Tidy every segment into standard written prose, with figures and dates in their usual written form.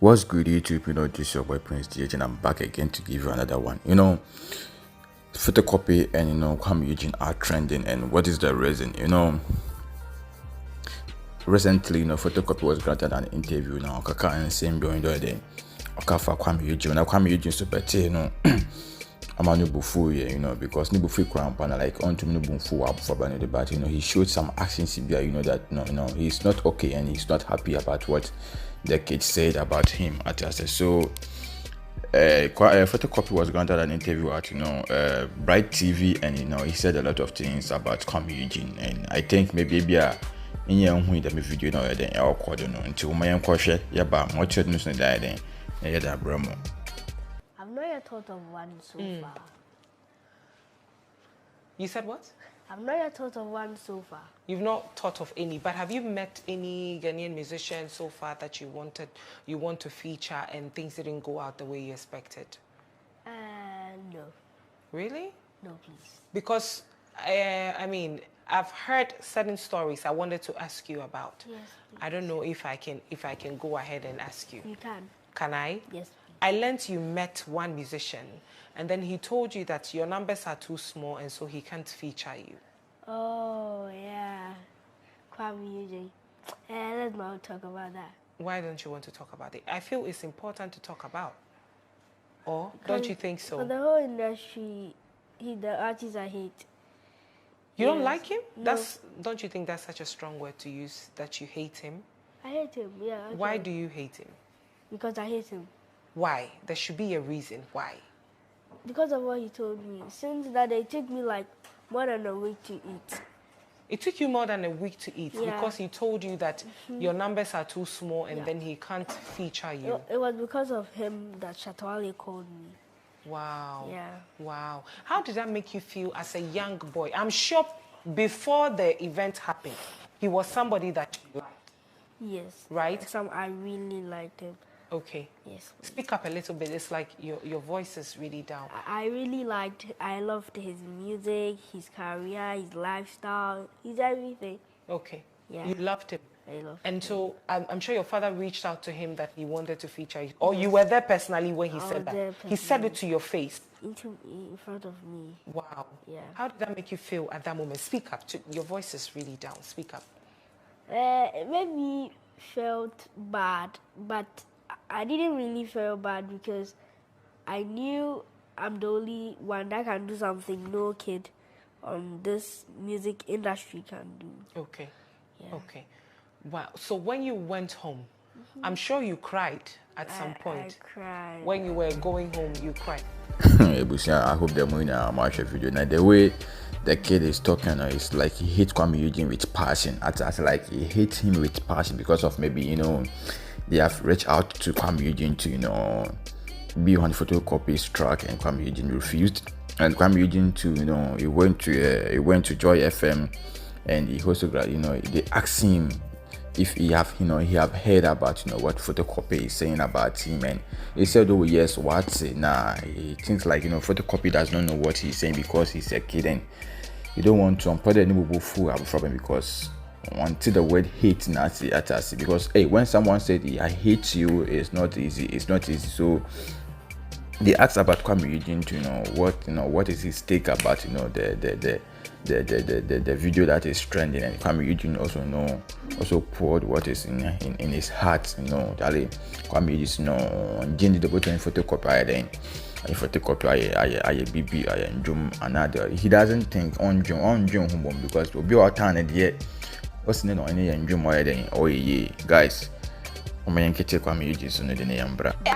What's good, YouTube? This your boy Prince DH, and I'm back again to give you another one. Photocopy and Kuami Eugene are trending, and what is the reason? Recently, Photocopy was granted an interview now. Kaka and same going there. Okafa Kuami Eugene. Now Kuami Eugene super I'm a new bufu, because new bufu cramp and like on to new bufu up for the but he showed some actions that no, he's not okay and he's not happy about what the kids said about him at us. So Photocopy was granted an interview at Bright TV, and he said a lot of things about Kuami Eugene, and I think maybe in your who the video now then I'll call until my uncle yaba much news and then that Bramo. I've not yet thought of one so far. You said what? I've not yet thought of one so far. You've not thought of any, but have you met any Ghanaian musicians so far that you want to feature and things didn't go out the way you expected? No. Really? No, please. Because I've heard certain stories I wanted to ask you about. Yes, please. I don't know if I can go ahead and ask you. You can. Can I? Yes, please. I learnt you met one musician, and then he told you that your numbers are too small and so he can't feature you. Oh, yeah. Kuami Eugene. Let's not talk about that. Why don't you want to talk about it? I feel it's important to talk about. Or don't you think so? For the whole industry, he's the artist I hate. You don't like him? No. Don't you think that's such a strong word to use, that you hate him? I hate him, yeah. Okay. Why do you hate him? Because I hate him. Why? There should be a reason. Why? Because of what he told me. Since that, it took me like more than a week to eat. It took you more than a week to eat because he told you that your numbers are too small and then he can't feature you. It was because of him that Shatawale called me. Wow. Yeah. Wow. How did that make you feel as a young boy? I'm sure before the event happened, he was somebody that you liked. Yes. Right? I really liked him. Okay. Yes. Speak up a little bit. It's like your voice is really down. I loved his music, his career, his lifestyle, his everything. Okay. Yeah. You loved him. I loved him. And so I'm sure your father reached out to him that he wanted to feature you. Or you were there personally when he said that. He said it to your face. In front of me. Wow. Yeah. How did that make you feel at that moment? Speak up. Your voice is really down. Speak up. It made me felt bad, but I didn't really feel bad because I knew I'm the only one that can do something no kid on this music industry can do. Okay. Yeah. Okay. Wow. So when you went home, I'm sure you cried at some point. I cried. When you were going home, you cried. I hope they're moving a watch video. Now the way the kid is talking is like he hates Kuami Eugene with passion. It's like he hates him with passion because of maybe they have reached out to Kuami Eugene to be on Photocopy's track, and Kuami Eugene refused. And Kuami Eugene he went to Joy FM, and he also they asked him if he have heard about what Photocopy is saying about him, and he said, oh yes, what? Nah, he thinks like Photocopy does not know what he's saying because he's a kid, and you don't want to put any fool have a problem because until the word hate Nazi at us, because when someone said I hate you, it's not easy. So they asked about Kuami Eugene to what is his take about the video that is trending, and Kuami Eugene also poured what is in his heart. Kuami Eugene Jindi the button Photocopy then. Photocopy I BB I enjoy another. He doesn't think on June because we'll be our turn and yet what's the any enjoy more than guys. I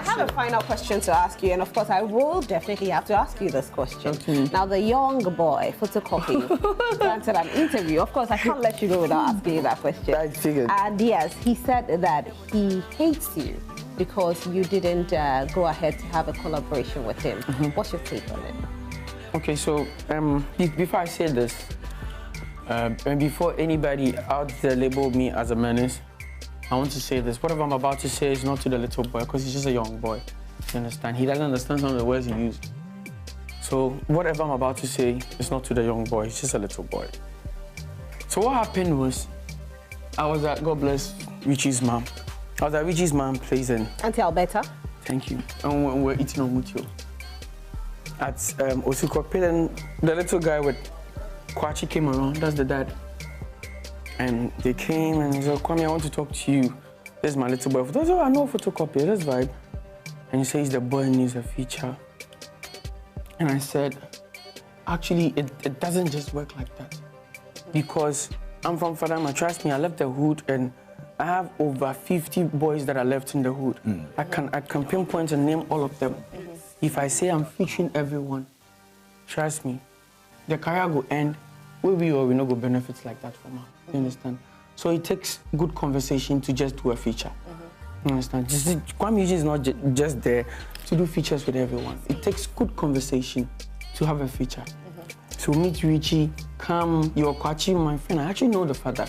have a final question to ask you, and of course I will definitely have to ask you this question. Okay. Now the young boy, Photocopy, granted an interview. Of course I can't let you go without asking you that question. I figured. And yes, he said that he hates you because you didn't go ahead to have a collaboration with him. What's your take on it? Okay, so before I say this, and before anybody out there label me as a menace, I want to say this. Whatever I'm about to say is not to the little boy because he's just a young boy. You understand? He doesn't understand some of the words he used. So whatever I'm about to say is not to the young boy. He's just a little boy. So what happened was, I was at God bless Richie's mom, I was at Richie's mom place and Auntie Alberta. thank you. And we were eating on Mucho at Fotocopy, and the little guy with Kwachi came around. That's the dad. And they came and he said, Kwame, I want to talk to you. This is my little boy. I said, oh, I know Photocopy. Let's vibe. And he said, he's the boy and he's a feature. And I said, actually, it doesn't just work like that. Because I'm from Fadama. Trust me, I left the hood and I have over 50 boys that are left in the hood. I can pinpoint and name all of them. If I say I'm featuring everyone, trust me, the career will end. We or we not go benefits like that from her. You understand? So it takes good conversation to just do a feature. You understand? Kuami Eugene is not just there to do features with everyone. It takes good conversation to have a feature. So meet Richie, come, you're Kwachi, my friend. I actually know the father.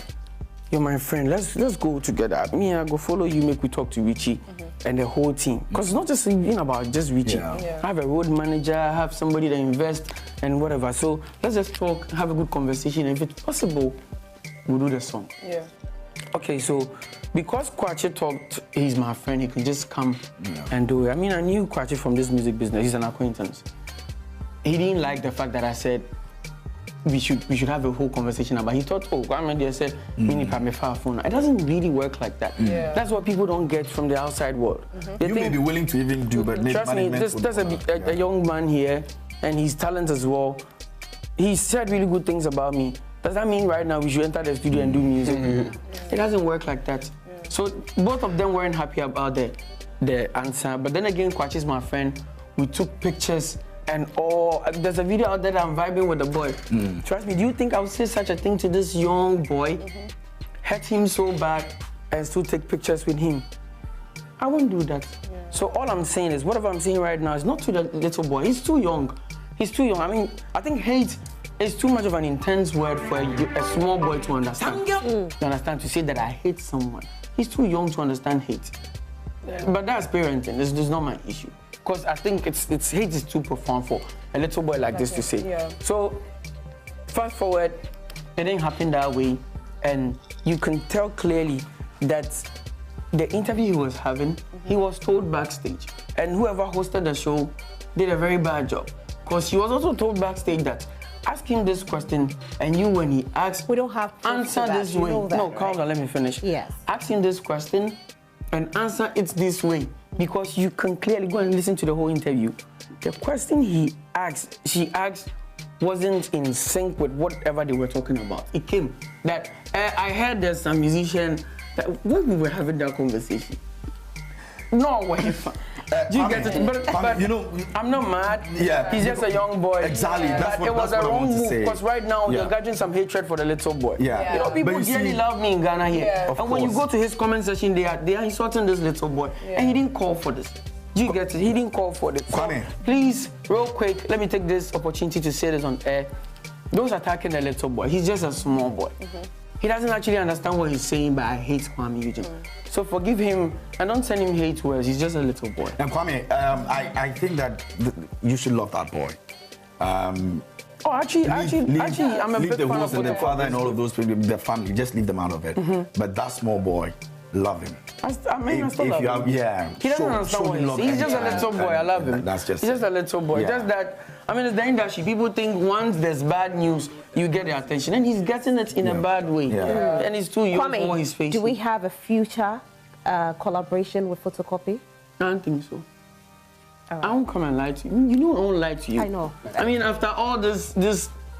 You're my friend. Let's go together. Me, I go follow you, make we talk to Richie and the whole team. Because it's not just about just Richie. I have a road manager, I have somebody that invest and whatever. So let's just talk, have a good conversation. And if it's possible, we'll do the song. Okay, so because Kwachi talked, he's my friend, he can just come and do it. I mean, I knew Kwachi from this music business. He's an acquaintance. He didn't like the fact that I said, we should have a whole conversation about. He thought, oh, Gwamedi said, it doesn't really work like that. That's what people don't get from the outside world. You may be willing to even do, but trust me, there's a young man here, and his talent as well. He said really good things about me. Does that mean right now we should enter the studio and do music? It doesn't work like that. So both of them weren't happy about the answer. But then again, Kwachi is my friend. We took pictures. And there's a video out there that I'm vibing with the boy. Trust me, do you think I would say such a thing to this young boy, hurt him so bad, and still take pictures with him? I won't do that. So all I'm saying is, whatever I'm saying right now is not to the little boy. He's too young. He's too young. I mean, I think hate is too much of an intense word for a small boy to understand. To understand, to say that I hate someone. He's too young to understand hate. But that's parenting. This is not my issue. Because I think it's hate is too profound for a little boy like this to say. So, fast forward, it didn't happen that way. And you can tell clearly that the interview he was having, he was told backstage. And whoever hosted the show did a very bad job. Because he was also told backstage that, ask him this question, and you, when he asks, we don't have answer this way. No, calm down, let me finish. Yes. Ask him this question and answer it this way. Because you can clearly go and listen to the whole interview. The question she asked wasn't in sync with whatever they were talking about. It came that I heard there's some musician that when we were having that conversation. No way. Do you get it? But you know, I'm not mad. Yeah. He's just a young boy. Exactly. That's what, it was a wrong move because right now you're gathering some hatred for the little boy. Yeah. You know, people really love me in Ghana here. And when you go to his comment section, they are insulting this little boy. And he didn't call for this. Do you get it? He didn't call for this. So, please, real quick, let me take this opportunity to say this on air. Those attacking the little boy, he's just a small boy. He doesn't actually understand what he's saying, but I hate Kuami Eugene. So forgive him and don't send him hate words. He's just a little boy. And Kwame, I think that you should love that boy. Actually, I'm a big the fan host of and the father and all of those people, the family. Just leave them out of it. But that small boy, love him. I still love him. He doesn't understand what he's saying. He's just a little boy. I love him. He's just a little boy. Just that. I mean, it's the industry. People think once there's bad news, you get the attention, and he's getting it in a bad way. And he's too young for what he's facing. Do we have a future collaboration with Photocopy? I don't think so. Right. I won't come and lie to you. You know I won't lie to you. I know. I mean, after all this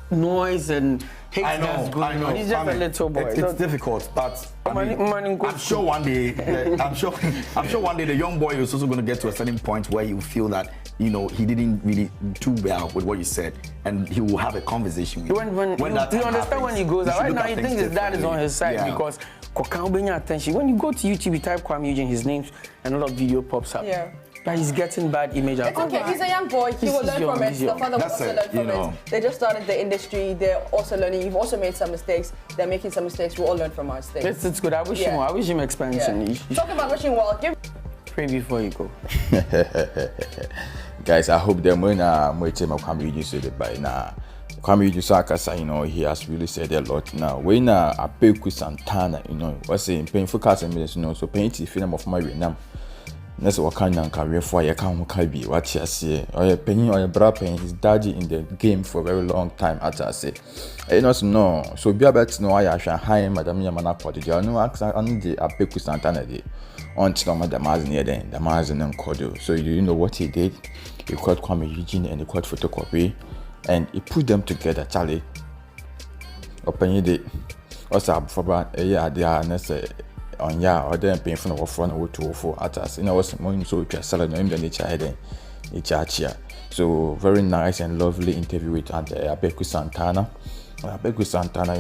noise and hate that's going on, he's just a little boy. It's difficult, but I'm sure one day, I'm sure one day the young boy is also going to get to a certain point where he will feel that, you know, he didn't really do well with what you said, and he will have a conversation with you. When that you understand happens, when he goes out. Right now, he thinks his dad is on his side because attention. When you go to YouTube, you type Kuami Eugene, his name, and a lot of video pops up. But he's getting bad image out of it. Okay, he's a young boy. He will learn from it. The father will also learn from it. They just started the industry. They're also learning. You've also made some mistakes. They're making some mistakes. We all learn from our mistakes. It's good. I wish him well. I wish him expansion. Talk about wishing well. Pray before you go. Guys, I hope the money Kuami Eugene said it by now. Kuami Eugene Sakasa, he has really said a lot now. When Abeiku Santana, was saying painful cast and minutes, so painting film of my Vietnam. That's what kind of career for your can be what you say, or your penny or your bra paying his daddy in the game for a very long time, as I say. No, so be about to know I shall hire Madame Yamana Cottage. I know on the Abeiku Santana day. Until Madame near then, the Mazin and Cordial. So you know what he did? He called Kuami Eugene and he called Photocopy. And he put them together, Charlie. Open your day. Also, for a year, they are necessary on ya or then paying for the front or 204 at us. Was more so just selling him than each other. So, very nice and lovely interview with Abeiku Santana. Abeiku Santana,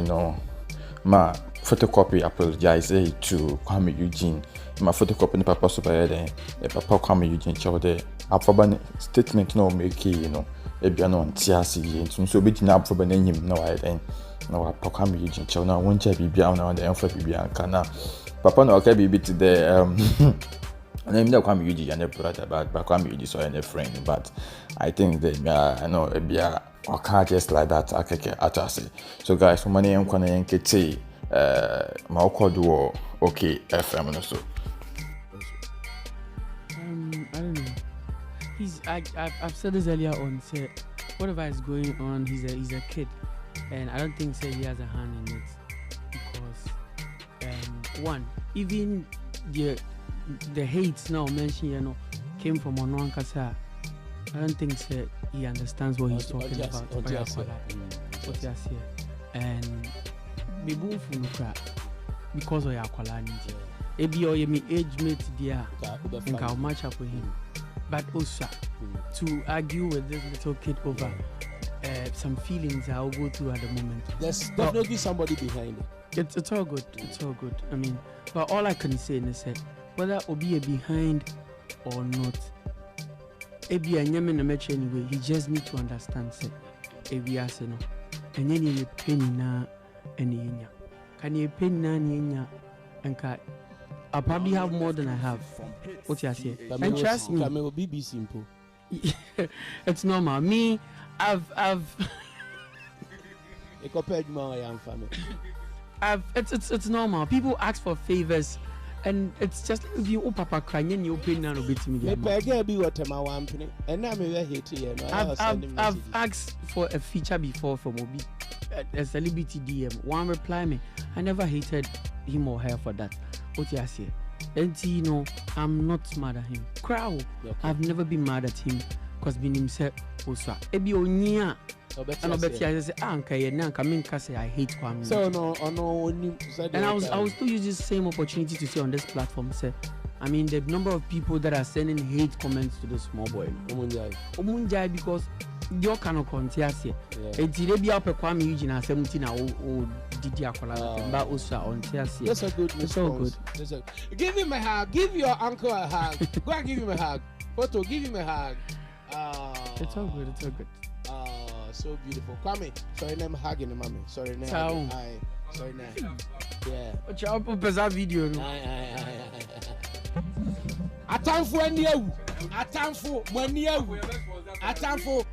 my Photocopy apologize to Kuami Eugene. My Photocopy, Papa Super, the Papa Kuami Eugene, show the Alphabet statement, make Ebiano and TRC, so beating up for the name, no, I then. No, Papa Kuami Eugene, show now, won't be beyond the Alpha Bianca. Papa no okay be to the name that Kuami Eugene and the brother but Kuami Eugene so and a friend, but I think that I know a or can't just like that I say. So guys, for money I'm gonna say my do okay FM also. I don't know. I've said this earlier on. Say whatever is going on, he's a kid, and I don't think he has a hand in it because one, even the hate now mentioned, came from Ono Ankasa. I don't think he understands what he's talking about. What he has here, and we both because of Yakwala. Ebi or me age mate there, and I'll match up with him. But also to argue with this little kid over some feelings I'll go through at the moment. There's definitely somebody behind it. It's all good. It's all good. I mean, but all I can say is that whether Obi behind or not, Ebi and Yemen match anyway. He just need to understand. Say, Ebi Arsenal, and then you penny na and yenya. Can you penny na yenya and cat? I'll probably have more than I have. What you say? And trust me, be simple. It's normal. Me, I've it's normal. People ask for favors, and it's just if you papa crying and you pay now a bit me. I've asked for a feature before from Obi, a celebrity DM. One reply me. I never hated him or her for that. What you say? And I'm not mad at him. Crowd, okay. I've never been mad at him because being himself also. Ebi onia. And I bet you say, "Anka, now coming say I hate Kuami." So no. And I will still use this same opportunity to say on this platform, say, I mean, the number of people that are sending hate comments to the small boy. Omunjai because you cannot contest here. It's be up a Kuami Eugene at 17 or did you but also on TRC. That's a good. It's all good. Give him a hug. Give your uncle a hug. Go and give him a hug. Photo, give him a hug. It's all good. It's all good. So beautiful. Kwame, sorry, I'm hugging the mommy. Sorry, now. Sorry, now. Yeah. What's your up video? Atamfo aniawu. Atamfo maniawu. Atamfo